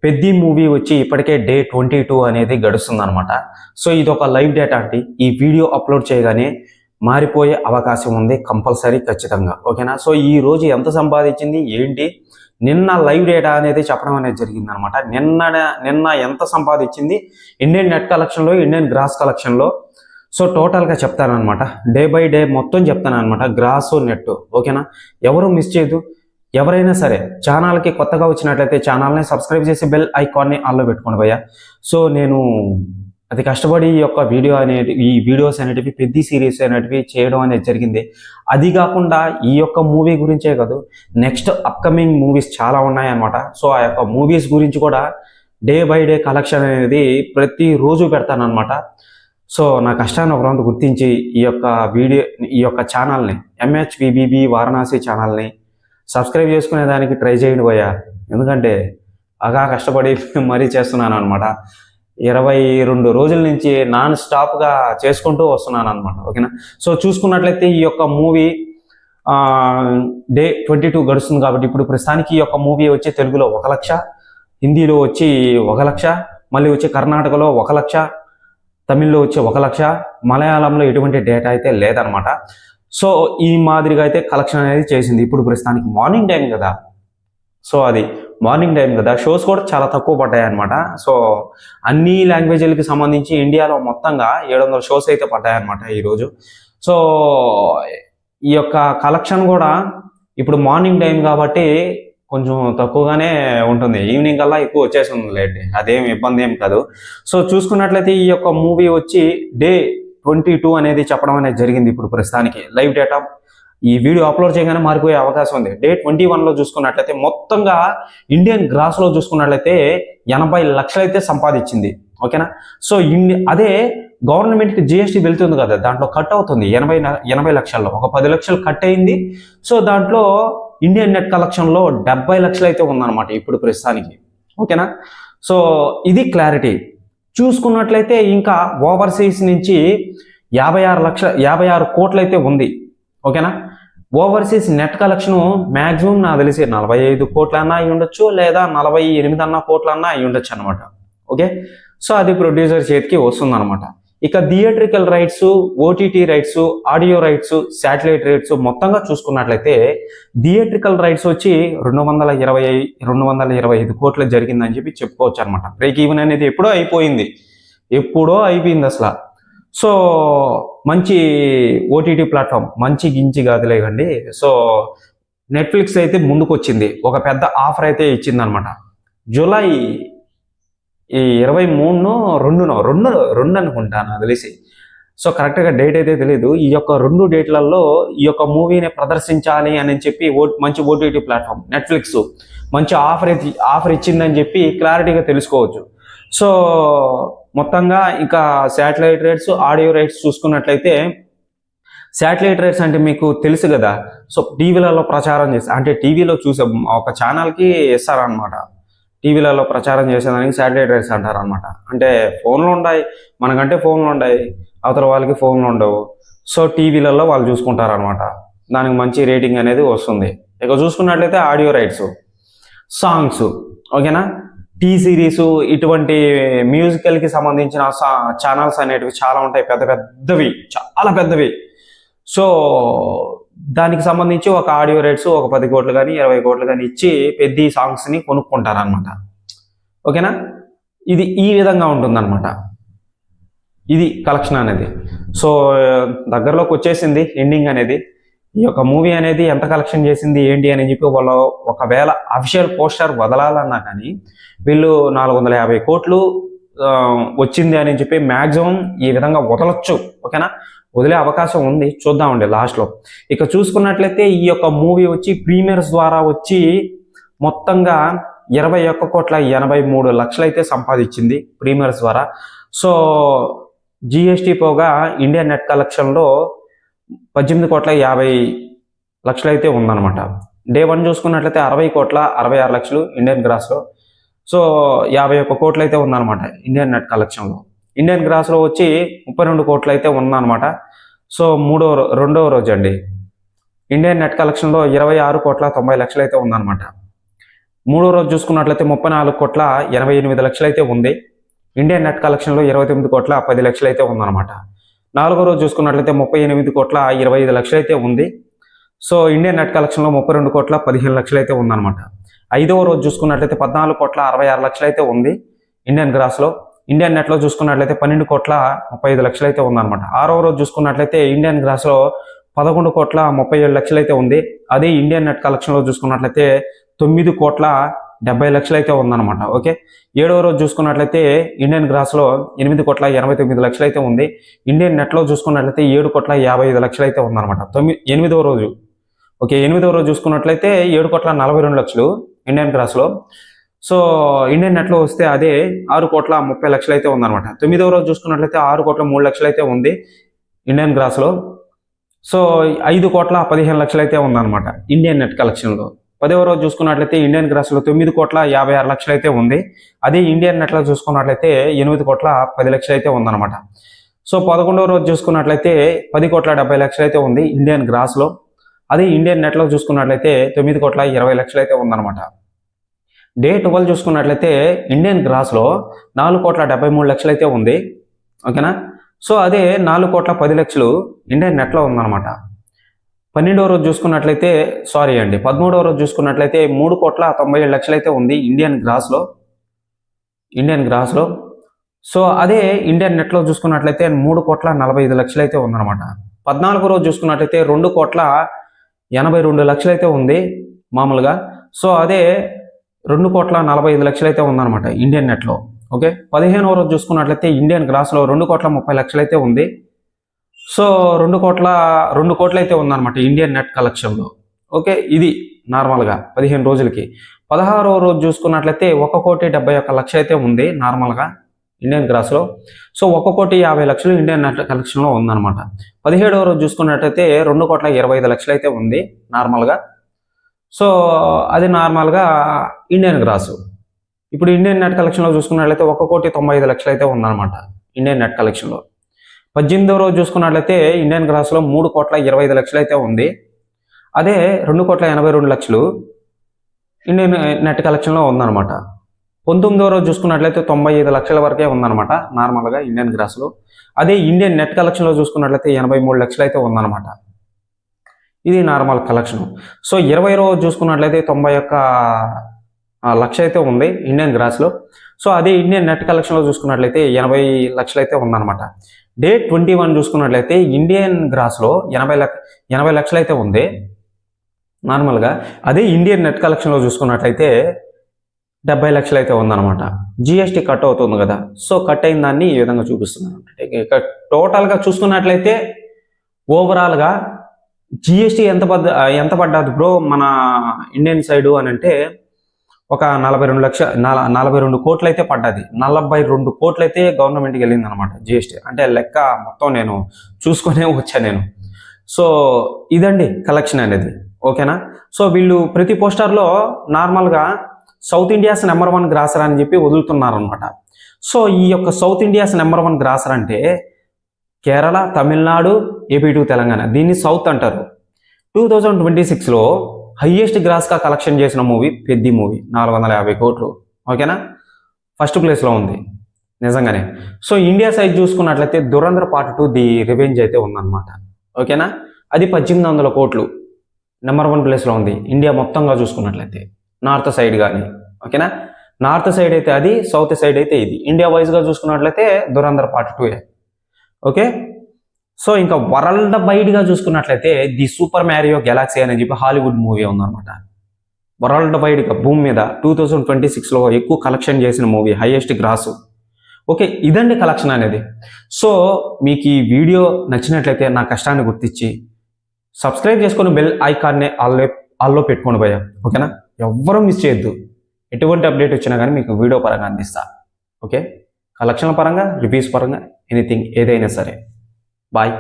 Peddi movie వచ్చి ఇప్పటికే day 22 అనేది గడుస్తుందన్నమాట. సో ఇది ఒక లైవ్ డేటా అండి. ఈ వీడియో అప్లోడ్ చేయగానే మారిపోయే అవకాశం ఉంది కంపల్సరీ ఖచ్చితంగా. ఓకేనా? సో ఈ రోజు ఎంత సంపాదించింది ఏంటి, నిన్న లైవ్ డేటా అనేది చెప్పడం అనేది జరిగిందనమాట. నిన్న ఎంత సంపాదించింది ఇండియన్ నెట్ కలెక్షన్లో, ఇండియన్ గ్రాస్ కలెక్షన్లో. సో టోటల్గా చెప్తానమాట, డే బై డే మొత్తం చెప్తానమాట, గ్రాస్ నెట్. ఓకేనా? ఎవరు మిస్ చేయదు. ఎవరైనా సరే ఛానల్కి కొత్తగా వచ్చినట్లయితే ఛానల్ని సబ్స్క్రైబ్ చేసి బెల్ ఐకాన్ని ఆన్లో పెట్టుకోండి భయ్య. సో నేను అది కష్టపడి ఈ వీడియోస్ అనేటివి పెద్ద సిరీస్ అనేటివి చేయడం అనేది జరిగింది. అది కాకుండా ఈ యొక్క మూవీ గురించే కాదు, నెక్స్ట్ అప్కమింగ్ మూవీస్ చాలా ఉన్నాయన్నమాట. సో ఆ యొక్క మూవీస్ గురించి కూడా డే బై డే కలెక్షన్ అనేది ప్రతిరోజు పెడతానమాట. సో నా కష్టాన్ని ఒక రోజు గుర్తించి ఈ యొక్క ఛానల్ని MHBBB వారణాసి ఛానల్ని సబ్స్క్రైబ్ చేసుకునేదానికి ట్రై చేయండి భయ్యా. ఎందుకంటే బాగా కష్టపడి మరీ చేస్తున్నాను అనమాట. 22 రోజుల నుంచి నాన్ స్టాప్గా చేసుకుంటూ వస్తున్నాను అనమాట. ఓకేనా? సో చూసుకున్నట్లయితే ఈ యొక్క మూవీ డే 22 గడుస్తుంది కాబట్టి ఇప్పుడు ప్రస్తుతానికి ఈ యొక్క మూవీ వచ్చి తెలుగులో 1 లక్ష, హిందీలో వచ్చి 1 లక్ష, మళ్ళీ వచ్చి కర్ణాటకలో 1 లక్ష, తమిళ్లో వచ్చి 1 లక్ష, మలయాళంలో ఎటువంటి డేటా అయితే లేదనమాట. సో ఈ మాదిరిగా అయితే కలెక్షన్ అనేది చేసింది. ఇప్పుడు ప్రస్తుతానికి మార్నింగ్ టైం కదా, సో అది మార్నింగ్ టైం కదా, షోస్ కూడా చాలా తక్కువ పడ్డాయి అనమాట. సో అన్ని లాంగ్వేజ్లకి సంబంధించి ఇండియాలో మొత్తంగా 700 షోస్ అయితే పడ్డాయన్నమాట ఈరోజు. సో ఈ యొక్క కలెక్షన్ కూడా ఇప్పుడు మార్నింగ్ టైం కాబట్టి కొంచెం తక్కువగానే ఉంటుంది, ఈవినింగ్ కల్లా ఎక్కువ వచ్చేస్తుంది లేండి, అదేం ఇబ్బంది ఏం కాదు. సో చూసుకున్నట్లయితే ఈ యొక్క మూవీ వచ్చి డే 22 అనేది చెప్పడం అనేది జరిగింది. ఇప్పుడు ప్రస్తుతానికి లైవ్ డేటా ఈ వీడియో అప్లోడ్ చేయగానే మారిపోయే అవకాశం ఉంది. డే 21లో చూసుకున్నట్లయితే మొత్తంగా ఇండియన్ గ్రాస్లో చూసుకున్నట్లయితే 80 లక్షలు అయితే సంపాదించింది. ఓకేనా? సో అదే గవర్నమెంట్కి GST వెళ్తుంది కదా, దాంట్లో కట్ అవుతుంది 80 లక్షల్లో ఒక 10 లక్షలు కట్ అయింది. సో దాంట్లో ఇండియన్ నెట్ కలెక్షన్లో 70 లక్షలు అయితే ఉందన్నమాట ఇప్పుడు ప్రస్తుతానికి. ఓకేనా? సో ఇది క్లారిటీ. చూసుకున్నట్లయితే ఇంకా ఓవర్సీస్ నుంచి 56 కోట్లు అయితే ఉంది. ఓకేనా? ఓవర్సీస్ నెట్ కలెక్షన్ మ్యాక్సిమం నాకు తెలిసి 45 కోట్లన్నా అయి ఉండొచ్చు, లేదా 48 కోట్లన్నా అయి ఉండొచ్చు అనమాట. ఓకే? సో అది ప్రొడ్యూసర్ చేతికి వస్తుందన్నమాట. ఇక theatrical rights, OTT rights, audio rights, satellite rights మొత్తంగా చూసుకున్నట్లయితే థియేట్రికల్ రైట్స్ వచ్చి 225 కోట్లు జరిగిందని చెప్పి చెప్పుకోవచ్చు అనమాట. బ్రేక్ ఈవెన్ అనేది ఎప్పుడో అయిపోయింది అసలు. సో మంచి OTT ప్లాట్ఫామ్, మంచి గించి కాదులేకండి. సో నెట్ఫ్లిక్స్ అయితే ముందుకు వచ్చింది, ఒక పెద్ద ఆఫర్ అయితే ఇచ్చింది అనమాట. జూలై 23నో 2 అనుకుంటాను నాకు తెలిసి. సో కరెక్ట్గా డేట్ అయితే తెలియదు. ఈ యొక్క 2 డేట్లలో ఈ యొక్క మూవీని ప్రదర్శించాలి అని చెప్పి మంచి OTT ప్లాట్ఫామ్ నెట్ఫ్లిక్స్ మంచి ఆఫర్ ఇచ్చిందని చెప్పి క్లారిటీగా తెలుసుకోవచ్చు. సో మొత్తంగా ఇంకా శాటిలైట్ రైట్స్, ఆడియో రైట్స్ చూసుకున్నట్లయితే శాటిలైట్ రైట్స్ అంటే మీకు తెలుసు కదా. సో టీవీలలో ప్రచారం చేస్తే, అంటే టీవీలో చూసే ఒక ఛానల్కి ఇస్తారనమాట, టీవీలలో ప్రచారం చేసేదానికి శాటిలైట్ రైట్స్ అంటారు అనమాట. అంటే ఫోన్లు ఉన్నాయి, మనకంటే ఫోన్లు ఉన్నాయి, అవతల వాళ్ళకి ఫోన్లు ఉండవు. సో టీవీలలో వాళ్ళు చూసుకుంటారనమాట, దానికి మంచి రేటింగ్ అనేది వస్తుంది. ఇక చూసుకున్నట్లయితే ఆడియో రైట్స్, సాంగ్స్, ఓకేనా, సిరీస్, ఇటువంటి మ్యూజికల్కి సంబంధించిన ఛానల్స్ అనేటివి చాలా ఉంటాయి, చాలా పెద్దవి. సో దానికి సంబంధించి ఒక ఆడియో రైట్స్ ఒక 10 కోట్లు కానీ 20 కోట్లు కానీ ఇచ్చి పెద్ద సాంగ్స్ని కొనుక్కుంటారనమాట. ఓకేనా? ఇది ఈ విధంగా ఉంటుందన్నమాట, ఇది కలెక్షన్ అనేది. సో దగ్గరలోకి వచ్చేసింది ఎండింగ్ అనేది. ఈ యొక్క మూవీ అనేది ఎంత కలెక్షన్ చేసింది ఏంటి అని చెప్పి వాళ్ళు ఒకవేళ అఫీషియల్ పోస్టర్ వదలాలన్నా కానీ వీళ్ళు 450 కోట్లు వచ్చింది అని చెప్పి మ్యాక్సిమం ఈ విధంగా వదలొచ్చు. ఓకేనా? వదిలే అవకాశం ఉంది, చూద్దామండి లాస్ట్లో. ఇక చూసుకున్నట్లయితే ఈ యొక్క మూవీ వచ్చి ప్రీమియర్స్ ద్వారా వచ్చి మొత్తంగా 21,83 లక్షలు అయితే సంపాదించింది ప్రీమియర్స్ ద్వారా. సో GST పోగా ఇండియన్ నెట్ కలెక్షన్లో 18,50 లక్షలు అయితే ఉందన్నమాట. డే 1 చూసుకున్నట్లయితే 60,66 లక్షలు ఇండియన్ గ్రాస్లో. సో 51 కోట్లు అయితే ఉందన్నమాట ఇండియన్ నెట్ కలెక్షన్లో. ఇండియన్ గ్రాస్లో వచ్చి 32 కోట్లు అయితే ఉందన్నమాట. సో రెండవ రోజు అండి ఇండియన్ నెట్ కలెక్షన్లో 26,90 లక్షలు అయితే ఉందన్నమాట. మూడో రోజు చూసుకున్నట్లయితే 34,88,00,000 అయితే ఉంది. ఇండియన్ నెట్ కలెక్షన్లో 29,10,00,000 అయితే ఉందన్నమాట. నాలుగో రోజు చూసుకున్నట్లయితే 38,25,00,000 అయితే ఉంది. సో ఇండియన్ నెట్ కలెక్షన్లో 32,15,00,000 అయితే ఉందన్నమాట. ఐదవ రోజు చూసుకున్నట్లయితే 14,66,00,000 అయితే ఉంది ఇండియన్ గ్రాస్లో. ఇండియన్ నెట్లో చూసుకున్నట్లయితే 12,35,00,000 అయితే ఉందన్నమాట. ఆరవ రోజు చూసుకున్నట్లయితే ఇండియన్ గ్రాస్లో 11,37,00,000 అయితే ఉంది. అదే ఇండియన్ నెట్ కలెక్షన్లో చూసుకున్నట్లయితే 9,70,00,000 అయితే ఉందన్నమాట. ఓకే, ఏడవ రోజు చూసుకున్నట్లయితే ఇండియన్ గ్రాస్లో 8,89,00,000 అయితే ఉంది. ఇండియన్ నెట్లో చూసుకున్నట్లయితే 7,55,00,000 అయితే ఉందన్నమాట. ఎనిమిదవ రోజు ఎనిమిదవ రోజు చూసుకున్నట్లయితే 7,42,00,000 ఇండియన్ గ్రాస్లో. సో ఇండియన్ నెట్లో వస్తే అదే 6,30,00,000 అయితే ఉందన్నమాట. తొమ్మిదవ రోజు చూసుకున్నట్లయితే 6,03,00,000 అయితే ఉంది ఇండియన్ గ్రాస్లో. సో 5,15,00,000 అయితే ఉందన్నమాట ఇండియన్ నెట్ కలెక్షన్లో. పదవ రోజు చూసుకున్నట్లయితే ఇండియన్ గ్రాస్లో 9,56,00,000 అయితే ఉంది. అదే ఇండియన్ నెట్లో చూసుకున్నట్లయితే 8,10,00,000 అయితే ఉందన్నమాట. సో 11వ రోజు చూసుకున్నట్లయితే 10,70,00,000 అయితే ఉంది ఇండియన్ గ్రాస్లో. అదే ఇండియన్ నెట్లో చూసుకున్నట్లయితే 9,20,00,000 అయితే ఉందన్నమాట. డే 12 చూసుకున్నట్లయితే ఇండియన్ గ్రాస్లో 4,73,00,000 అయితే ఉంది. ఓకేనా. సో అదే 4,10,00,000 ఇండియన్ నెట్లో ఉందన్నమాట. 13వ రోజు చూసుకున్నట్లయితే 13వ రోజు చూసుకున్నట్లయితే 3,97,00,000 అయితే ఉంది ఇండియన్ గ్రాస్లో. సో అదే ఇండియన్ నెట్లో చూసుకున్నట్లయితే 3,45,00,000 అయితే ఉందన్నమాట. 14వ రోజు చూసుకున్నట్లయితే 2,82,00,000 అయితే ఉంది మామూలుగా. సో అదే 2,45,00,000 అయితే ఉందన్నమాట ఇండియన్ నెట్లో. ఓకే, 15వ రోజు చూసుకున్నట్లయితే ఇండియన్ గ్రాస్లో 2,30,00,000 అయితే ఉంది. సో 2 కోట్లు అయితే ఉందన్నమాట ఇండియన్ నెట్ కలెక్షన్లో. ఓకే, ఇది నార్మల్గా 15 రోజులకి. 16వ రోజు చూసుకున్నట్లయితే 1,71,00,000 అయితే ఉంది నార్మల్గా ఇండియన్ గ్రాస్లో. సో 1,50,00,000 ఇండియన్ నెట్ కలెక్షన్లో ఉందన్నమాట. 17వ రోజు చూసుకున్నట్లయితే 2,25,00,000 అయితే ఉంది నార్మల్గా. సో అది నార్మల్గా ఇండియన్ గ్రాసు. ఇప్పుడు ఇండియన్ నెట్ కలెక్షన్లో చూసుకున్నట్లయితే 1,95,00,000 అయితే ఉందన్నమాట ఇండియన్ నెట్ కలెక్షన్లో. 18వ రోజు చూసుకున్నట్లయితే ఇండియన్ గ్రాస్లో 3,25,00,000 అయితే ఉంది. అదే 2,82,00,000 ఇండియన్ నెట్ కలెక్షన్లో ఉందన్నమాట. 19వ రోజు చూసుకున్నట్లయితే 95,00,000 వరకే ఉందన్నమాట నార్మల్గా ఇండియన్ గ్రాస్లో. అదే ఇండియన్ నెట్ కలెక్షన్లో చూసుకున్నట్లయితే 83,00,000 అయితే ఉందన్నమాట. ఇది నార్మల్ కలెక్షన్. సో 20వ రోజు చూసుకున్నట్లయితే 91,00,000 అయితే ఉంది ఇండియన్ గ్రాస్లో. సో అదే ఇండియన్ నెట్ కలెక్షన్లో చూసుకున్నట్లయితే 80,00,000 అయితే ఉందన్నమాట. డే 21 చూసుకున్నట్లయితే ఇండియన్ గ్రాస్లో 80,00,000 అయితే ఉంది నార్మల్గా. అదే ఇండియన్ నెట్ కలెక్షన్లో చూసుకున్నట్లయితే 70,00,000 అయితే ఉందన్నమాట. జిఎస్టీ కట్ అవుతుంది కదా, సో కట్ అయిన దాన్ని ఈ విధంగా చూపిస్తున్నాను. ఇక టోటల్గా చూసుకున్నట్లయితే ఓవరాల్గా జిఎస్టీ ఎంత పడ్డది బ్రో మన ఇండియన్ సైడు అని అంటే ఒక 42 కోట్లు అయితే పడ్డది. 42 కోట్లు అయితే గవర్నమెంట్కి వెళ్ళింది అనమాట జిఎస్టీ. అంటే లెక్క మొత్తం నేను చూసుకునే వచ్చా నేను. సో ఇదండి కలెక్షన్ అనేది. ఓకేనా. సో వీళ్ళు ప్రతి పోస్టర్లో నార్మల్గా సౌత్ ఇండియాస్ నెంబర్ 1 గ్రాసర్ అని చెప్పి వదులుతున్నారు అనమాట. సో ఈ యొక్క సౌత్ ఇండియాస్ నెంబర్ 1 గ్రాసర్ అంటే కేరళ, తమిళనాడు, ఏపీ టు తెలంగాణ, దీన్ని సౌత్ అంటారు. 2026లో హైయెస్ట్ గ్రాస్గా కలెక్షన్ చేసిన మూవీ పెద్ది మూవీ 450 కోట్లు. ఓకేనా, ఫస్ట్ ప్లేస్లో ఉంది నిజంగానే. సో ఇండియా సైడ్ చూసుకున్నట్లయితే దురంధర్ పార్ట్ 2 ది రివెంజ్ అయితే ఉందన్నమాట. ఓకేనా, అది 1,800 కోట్లు నెంబర్ 1 ప్లేస్లో ఉంది ఇండియా మొత్తంగా చూసుకున్నట్లయితే నార్త్ సైడ్ కానీ. ఓకేనా, నార్త్ సైడ్ అయితే అది, సౌత్ సైడ్ అయితే ఇది. ఇండియా వైజ్గా చూసుకున్నట్లయితే దురంధర్ పార్ట్ 2. ఓకే, సో ఇంకా వరల్డ్ వైడ్గా చూసుకున్నట్లయితే ది సూపర్ మ్యారియో గెలాక్సీ అని చెప్పి హాలీవుడ్ మూవీ ఉందన్నమాట. వరల్డ్ వైడ్గా భూమి మీద 2026లో ఎక్కువ కలెక్షన్ చేసిన మూవీ, హైయెస్ట్ గ్రాసు. ఓకే, ఇదండి కలెక్షన్ అనేది. సో మీకు ఈ వీడియో నచ్చినట్లయితే నా కష్టాన్ని గుర్తించి సబ్స్క్రైబ్ చేసుకొని బెల్ ఐకాన్ని ఆల్లో పెట్టుకోండి భయ్యా. ఓకేనా, ఎవ్వరూ మిస్ చేయొద్దు. ఎటువంటి అప్డేట్ వచ్చినా కానీ మీకు వీడియో పరంగా అందిస్తా. ఓకే, కలెక్షన్ల పరంగా, రివ్యూస్ పరంగా, ఎనీథింగ్ ఏదైనా సరే. బాయ్.